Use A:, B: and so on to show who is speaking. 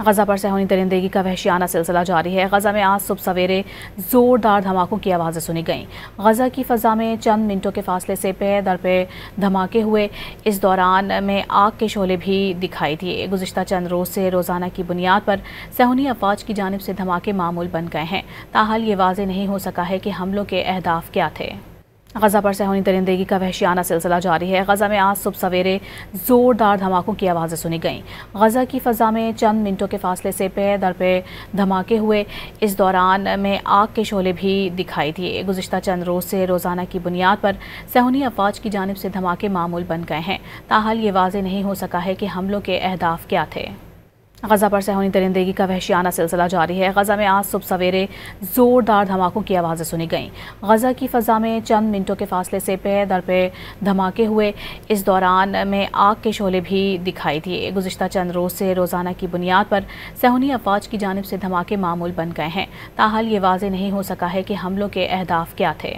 A: غزہ پر صہیونی درندگی کا وحشیانہ سلسلہ جاری ہے۔ غزہ میں آج صبح سویرے زوردار دھماکوں کی آوازیں سنی گئیں۔ غزہ کی فضا میں چند منٹوں کے فاصلے سے پے در پے دھماکے ہوئے۔ اس دوران میں آگ کے شعلے بھی دکھائی دیے۔ گزشتہ چند روز سے روزانہ کی بنیاد پر صہیونی افواج کی جانب سے دھماکے معمول بن گئے ہیں، تاحال یہ واضح نہیں ہو سکا ہے کہ حملوں کے اہداف کیا تھے۔ غزہ پر صہیونی درندگی کا وحشیانہ سلسلہ جاری ہے۔ غزہ میں آج صبح سویرے زوردار دھماکوں کی آوازیں سنی گئیں۔ غزہ کی فضا میں چند منٹوں کے فاصلے سے پے در پے دھماکے ہوئے۔ اس دوران میں آگ کے شعلے بھی دکھائی دیے۔ گزشتہ چند روز سے روزانہ کی بنیاد پر صہیونی افواج کی جانب سے دھماکے معمول بن گئے ہیں، تاحال یہ واضح نہیں ہو سکا ہے کہ حملوں کے اہداف کیا تھے۔ غزہ پر صہیونی درندگی کا وحشیانہ سلسلہ جاری ہے۔ غزہ میں آج صبح سویرے زوردار دھماکوں کی آوازیں سنی گئیں۔ غزہ کی فضا میں چند منٹوں کے فاصلے سے پے در پے دھماکے ہوئے۔ اس دوران میں آگ کے شعلے بھی دکھائی دیے۔ گزشتہ چند روز سے روزانہ کی بنیاد پر صہیونی افواج کی جانب سے دھماکے معمول بن گئے ہیں، تاحال یہ واضح نہیں ہو سکا ہے کہ حملوں کے اہداف کیا تھے۔